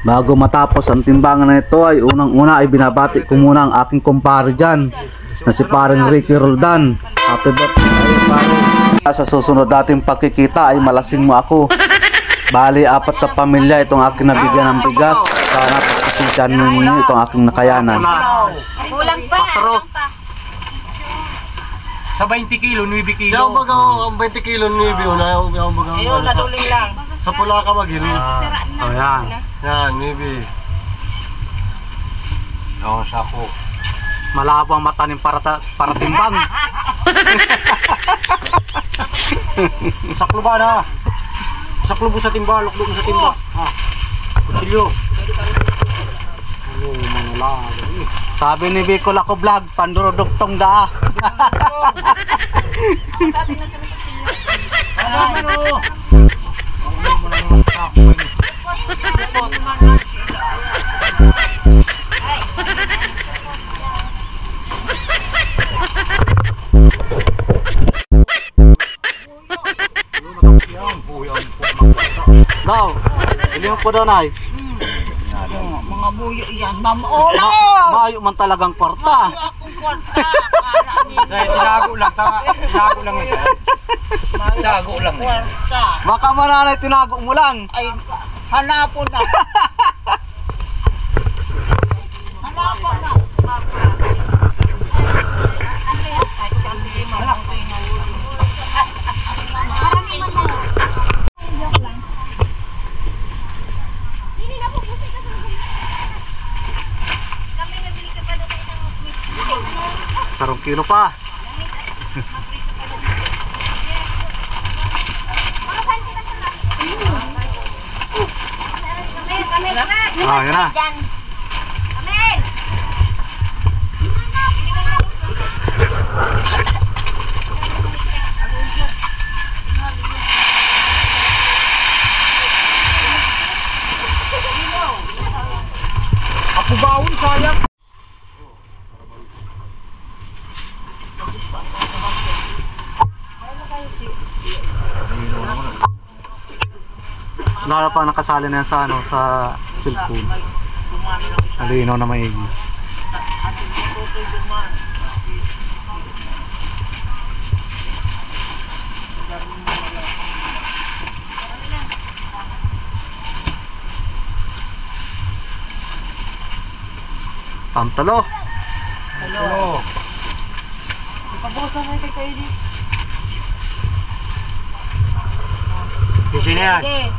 Bago matapos ang timbangan na ito ay unang-una ay binabati ko muna ang aking kumpare dyan na si paring Ricky Roldan. Happy birthday sa iyo, pare. Sa susunod nating pagkikita ay malasing mo ako. Bali, 4 na pamilya itong aking nabigyan ng bigas. Sana pagpasensyahan ninyo itong aking nakayanan. Kulang pa. Sa 20 kilo, 9 kilo. Yaw baga ang 20 kilo 9 na yaw baga. Ayun, natuling lang. Sa pula ka magil. Oh, yan. Yan, 9. Yaw sa ko. Malabo ang mata ng para timbang. Saklo ba na? Saklo mo sa timba, luklok mo sa timba. Kutsilyo. Ano, manala. Sabi ni Bicol ako vlog, panduroduktong daa. Daw, ilim po daw na Mga buyo yan, mamuula! Mayo man talagang kwarta. Akong kwarta! Tinago lang, tinago lang ito. Tinago lang. Kwarta! Baka mananay tinago mo lang. Ay, hanapon na! Hanapon na! Sarong kilo pa. Ah, yun na. Apo bawon sayang. Lalo pa nakasali na yan sa ano, sa cellphone. Alinaw na maigi. Pantalo. Hello. Ipabusan na kay kayo di. Kasi na yan.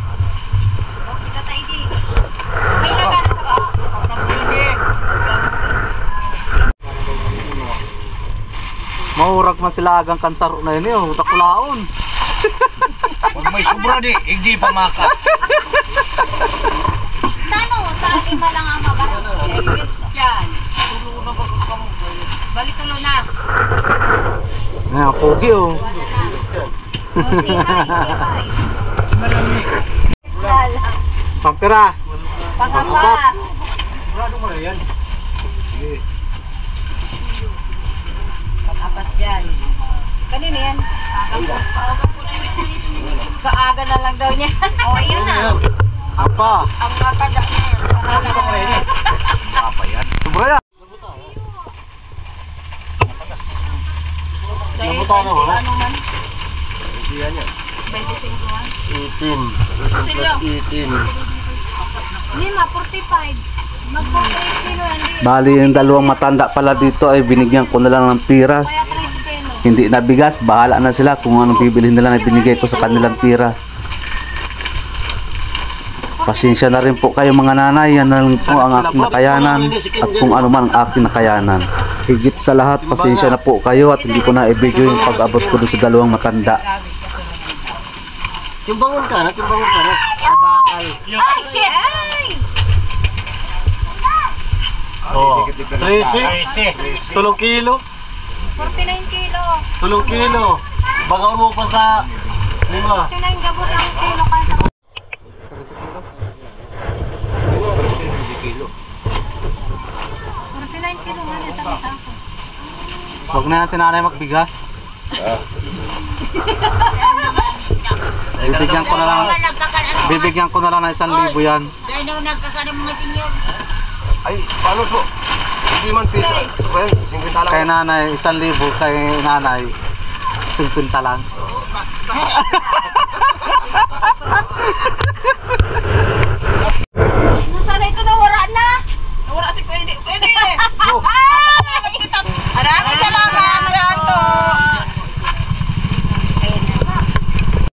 Mahurag man sila agang kansaro na yun yun, takulaon. Huwag may sobra di, hindi pa maka. Tano, sa lima lang ang mabarang. Christian. Balik tulo na. Ayan, pogi oh. Pampira. Pang-apat. Pang-apat dyan. Kanina yan. Kaaga na lang daw niya. O, ayun na. Apa? Ang makada niya. Apa yan? Sobra yan. Ano man? Yan yan. 25 man. 18. Silyo. 18. Lima, 45. Mag-48 kilo yan. Bali, yung dalawang matanda pala dito ay binigyan ko na lang ng pira. Kaya 3 kilo. Hindi na bigas, bahala na sila kung anong bibilhin nila na binigay ko sa kanilang pira. Pasensya na rin po kayo mga nanay, yan na lang po ang aking nakayanan at kung ano man ang aking nakayanan. Higit sa lahat, pasensya na po kayo at hindi ko na i-video yung pag-abot ko doon sa dalawang matanda. Timbangon ka na, timbangon ka na. Bakal. Ay, shit! Ay! Oh, 13. 3 kilo. 49 kilo. 3 kilo. Baka mo pa sa 5. 49 gabot ang kilo kaya. 49 kilo nga nito ako. Huwag na yan si nanay magbigas. Bibigyan ko na lang ng 1,000 yan. Ay, no, nagkakaroon mga senior. Ay, paano so? Hindi man pisa. Well, 50 lang. Kay nanay, 1,000. Kay nanay, 50 lang.